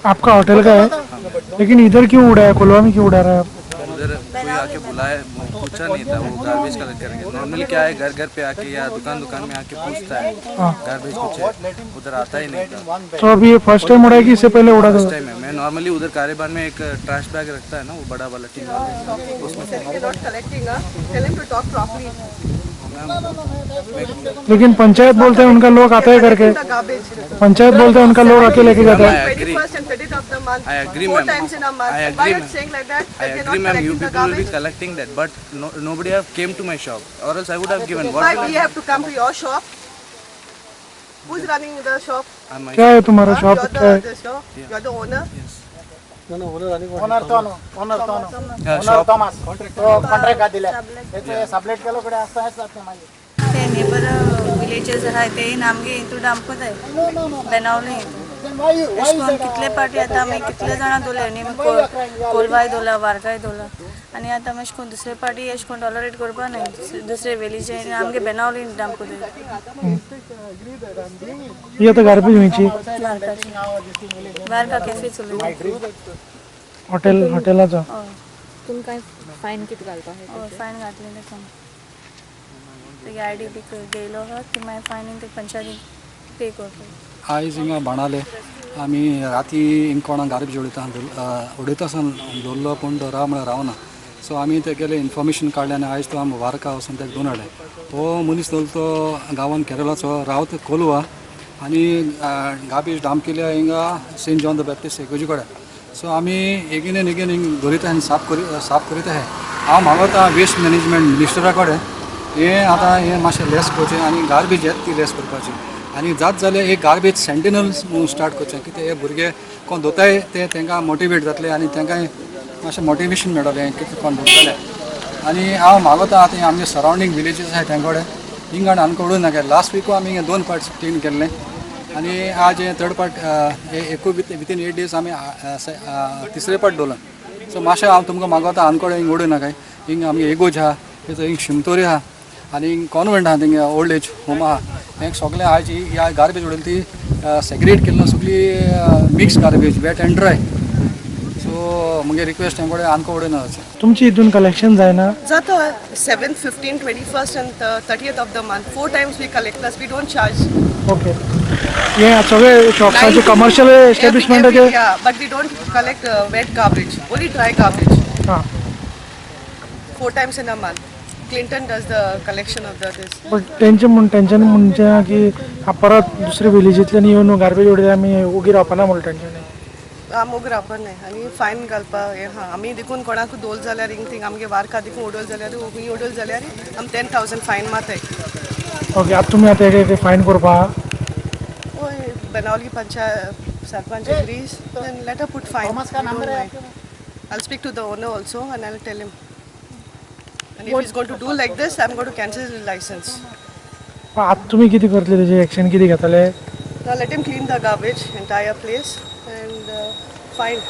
आपका होटल का है, लेकिन इधर क्यों उड़ा है, कोलवा में क्यों उड़ा रहा है आप? उधर कोई आके बुलाया, पूछा नहीं था, वो गार्बेज कलेक्ट करेंगे। नॉर्मली क्या है, घर घर पे आके या दुकान दुकान में आके पूछता है गार्बेज कुछ है, उधर आता ही नहीं था। तो अभी ये फर्स्ट टाइम उड़ा है कि इससे पहले उड़ा था? फर्स्ट टाइम है। मैं नॉर्मली उधर कारेबान में एक ट्रैश बैग रखता है ना, वो बड़ा वाला टीन वाला, उसमें लेकिन पंचायत बोलते हैं उनका लोग आता है करके, पंचायत बोलते हैं उनका लोग आके लेके जाता है। I agree, ma'am. I agree, ma'am. You people will be collecting that, but nobody have came to my shop, or else I would have given. Why we have to come to your shop? Who's running the shop? क्या है तुम्हारा shop You're क्या है? you're the owner. ते neighbour villages आहाय ते आमगे इंतून आमको जाय बेनावले अशें कितले पार्टी आतां आमी कितले जाणां दोले न्ही कोलवाय दोला वारगाय दोला आनी आतां अशें करून दुसरे पार्टी अशें करून टॉलरेट करपा न्ही दुसरे विलेज आमगे बेनावले आमको जाय ये आता गार्बेज हुईची वारगा कॅफे चलू हॉटेलाचा तुमकां फायन किती घालपा फायन घातलेले ते आयडी बी गेलो आहा ती मागीर फायनींग ते पंचायतीक पे करता। आयज हिंगा बाणाले आमी राती हिंगा कोणाक गार्बेज उडयता आसतना दवरलो पूण तो राव म्हळ्यार रावना, सो आमी तेगेले इन्फॉर्मेशन काडलें आनी आयज तो आमी वारका वचून तेका घेवन हाडले। तो मनीस दवरलो तो गांवान केरळाचो रावता कोलवा आनी गार्बेज डांप केल्या हिंगा सेंट जॉन द बॅप्टिस्ट इगर्जे कडेन। सो आमी एगेन एंड एगेन हिंगा दवरिता आनी साफ करीत आहाय। हांव मागता वेस्ट मॅनेजमेंट मिनिस्टरा कडेन हें आतां हें मातशें लेस करचें आनी गार्बेज येता ती लेस करपाची आनी जात जाल्यार एक गार्बेज सेंटिनल स्टार्ट करचें, कितें हे भुरगे कोण दोताय ते तांकां मोटिवेट जातले आनी तांकांय मातशें मोटिवेशन मेळटलें कितें कोण दोतले। आनी हांव मागता आतां आमचे सरावंडींग विलेजीस आसाय तांचे कडेन हिंगा आमकां उडोवं नाका। लास्ट वीक आमी 2 पार्ट्स क्लीन केल्लें आनी आज हे थर्ड पार्ट एकूय विथीन 8 days आमी तिसरे पार्ट दवरला। सो मातशें हांव तुमकां मागता आनकोडे हिंगा उडोवं नाका। हिंगा आमगे एगोज आहा, हिंगा शिमतोरी आहा आनी कॉन्वेंट आहा, थिंगा ओल्ड एज होम आहा, हें सगळें आयज ह्या गार्बेज उडयली ती सेग्रेट केल्लो सगळी mix garbage wet and dry. So म्हगे रिक्वेस्ट हें कडेन आमकां उडयना तुमची हितून कलेक्शन जायना? जाता 7th, 15th, 21st and 30th of the month. 4 times we collect plus we don't charge. Okay, हे सगळे शॉप्साचे commercial एस्टॅब्लिशमेंटाचे? Yeah, but we don't collect wet garbage, only dry garbage. हां, 4 times in a month. Clinton does the collection of this. पण tension म्हणजे की परत दुसरे विलेजींतल्यान येवन garbage उडयता आमी उगी रावपाना म्हणून टेन्शन? मोग रावपा न्हय आनी फायन घालपा हें आहा। आमी देखून कोणाकूय दोल जाल्यार हिंग थिंग आमगे वारका देखून उडोल जाल्यार हुंय उडोल जाल्यार आमी 10,000 फायन माताय। ओके, आतां तुमी आतां एक फायन करपा? ओय Benaulim panchayat sarpanch agrees then let her put fine. I'll speak to the owner also and I'll tell him. And if he's going to do like this, I'm going to cancel his license. आता तुम्ही किती करतले, त्याचे ॲक्शन किती घेतले? Now let him clean the garbage, entire place, and fine.